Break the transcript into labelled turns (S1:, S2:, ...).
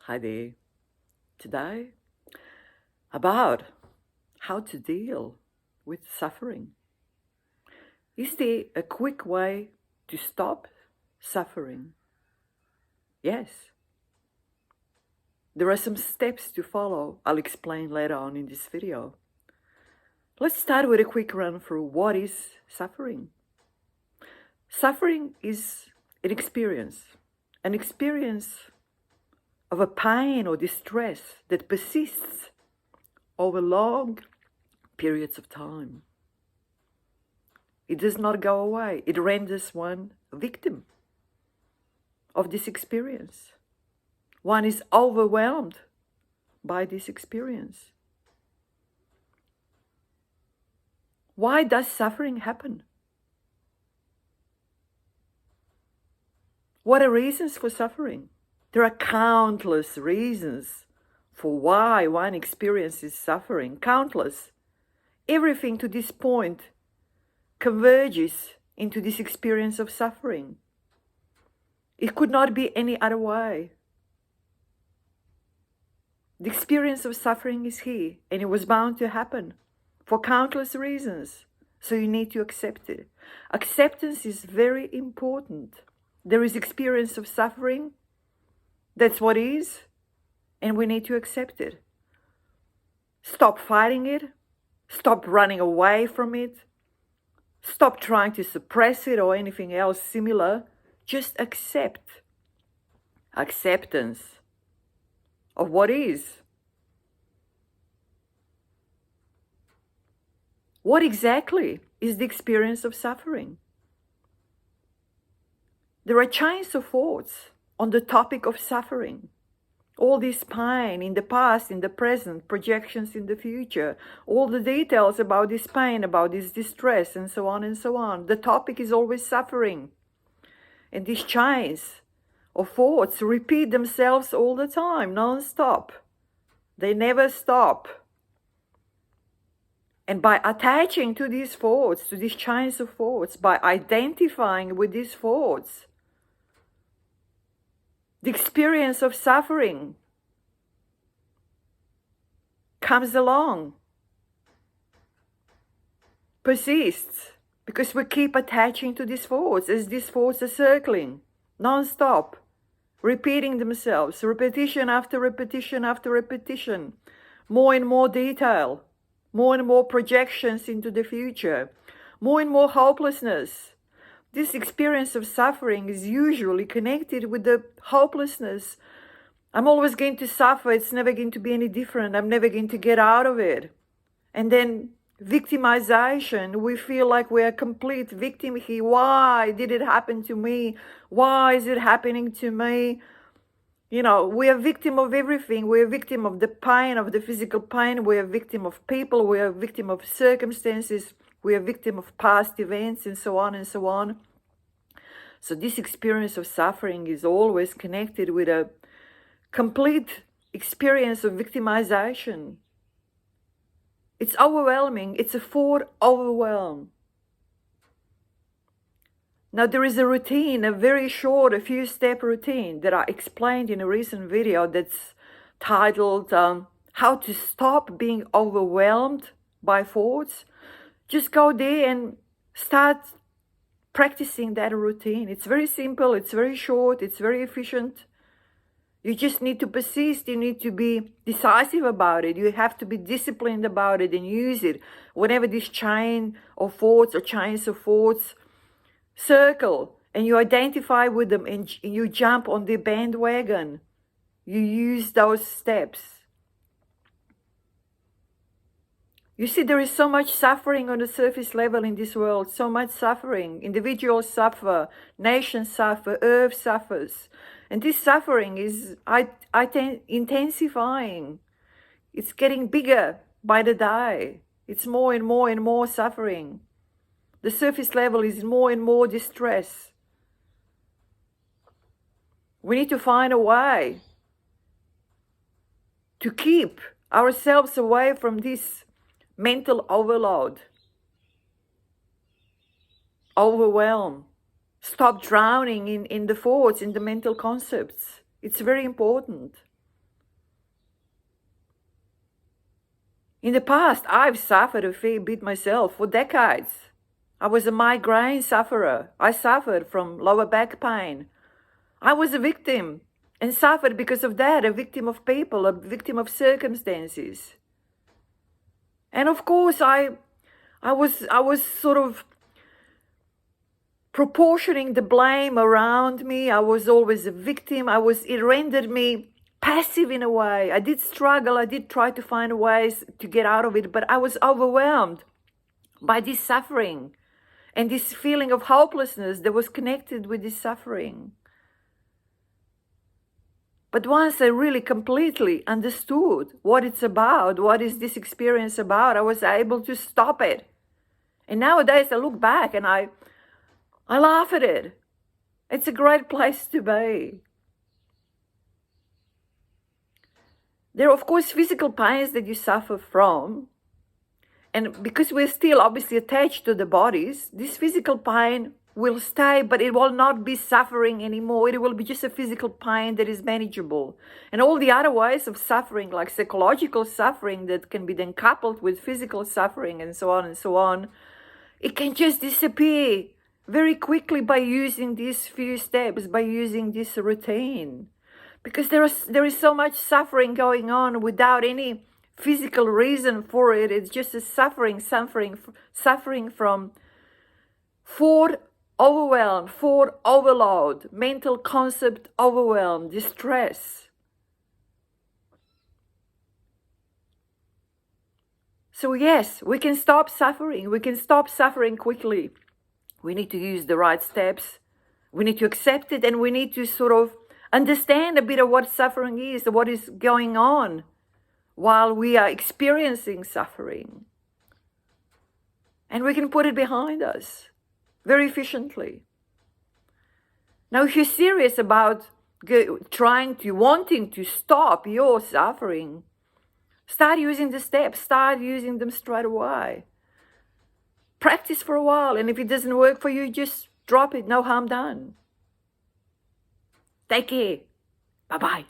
S1: Hi there. Today, about how to deal with suffering. Is there a quick way to stop suffering? Yes. There are some steps to follow. I'll explain later on in this video. Let's start with a quick run through what is suffering. Suffering is an experience of a pain or distress that persists over long periods of time. It does not go away. It renders one a victim of this experience. One is overwhelmed by this experience. Why does suffering happen? What are reasons for suffering? There are countless reasons for why one experiences suffering. Countless. Everything to this point converges into this experience of suffering. It could not be any other way. The experience of suffering is here, and it was bound to happen for countless reasons. So you need to accept it. Acceptance is very important. There is experience of suffering. That's what is, and we need to accept it. Stop fighting it. Stop running away from it. Stop trying to suppress it or anything else similar. Just accept. Acceptance of what is. What exactly is the experience of suffering? There are chains of thoughts on the topic of suffering. All this pain in the past, in the present, projections in the future, all the details about this pain, about this distress, and so on and so on. The topic is always suffering. And these chains of thoughts repeat themselves all the time, non-stop. They never stop. And by attaching to these thoughts, to these chains of thoughts, by identifying with these thoughts, the experience of suffering comes along, persists, because we keep attaching to these thoughts as these thoughts are circling, non-stop, repeating themselves, repetition after repetition after repetition, more and more detail, more and more projections into the future, more and more hopelessness. This experience of suffering is usually connected with the hopelessness. I'm always going to suffer. It's never going to be any different. I'm never going to get out of it. And then victimization. We feel like we're a complete victim here. Why did it happen to me? Why is it happening to me? You know, we are victim of everything. We are victim of the pain, of the physical pain. We are victim of people. We are victim of circumstances. We are victim of past events and so on and so on. So this experience of suffering is always connected with a complete experience of victimization. It's overwhelming. It's a fourth overwhelm. Now there is a routine, a very short, a few-step routine that I explained in a recent video that's titled How to Stop Being Overwhelmed by Thoughts. Just go there and start practicing that routine. It's very simple, it's very short, it's very efficient. You just need to persist, you need to be decisive about it, you have to be disciplined about it and use it. Whenever this chain of thoughts or chains of thoughts circle and you identify with them and you jump on the bandwagon, you use those steps. You see, there is so much suffering on the surface level in this world, so much suffering. Individuals suffer, nations suffer, earth suffers. And this suffering is intensifying. It's getting bigger by the day. It's more and more and more suffering. The surface level is more and more distress. We need to find a way to keep ourselves away from this mental overload, overwhelm. Stop drowning in the thoughts, in the mental concepts. It's very important. In the past, I've suffered a fair bit myself for decades. I was a migraine sufferer. I suffered from lower back pain. I was a victim and suffered because of that, a victim of people, a victim of circumstances. And of course, I was sort of proportioning the blame around me. I was always a victim. It rendered me passive in a way. I did struggle. I did try to find ways to get out of it, but I was overwhelmed by this suffering and this feeling of hopelessness that was connected with this suffering. But once I really completely understood what it's about, what is this experience about, I was able to stop it. And nowadays I look back and I laugh at it. It's a great place to be. There are, of course, physical pains that you suffer from. And because we're still obviously attached to the bodies, this physical pain will stay, but it will not be suffering anymore. It will be just a physical pain that is manageable. And all the other ways of suffering, like psychological suffering that can be then coupled with physical suffering and so on, it can just disappear very quickly by using these few steps, by using this routine. Because there is so much suffering going on without any physical reason for it. It's just a suffering from thought overwhelm, thought overload, mental concept overwhelm, distress. So yes, we can stop suffering. We can stop suffering quickly. We need to use the right steps. We need to accept it, and we need to sort of understand a bit of what suffering is, what is going on while we are experiencing suffering. And we can put it behind us very efficiently. Now, if you're serious about wanting to stop your suffering, start using the steps, start using them straight away. Practice for a while, and if it doesn't work for you, just drop it, no harm done. Take care. Bye-bye.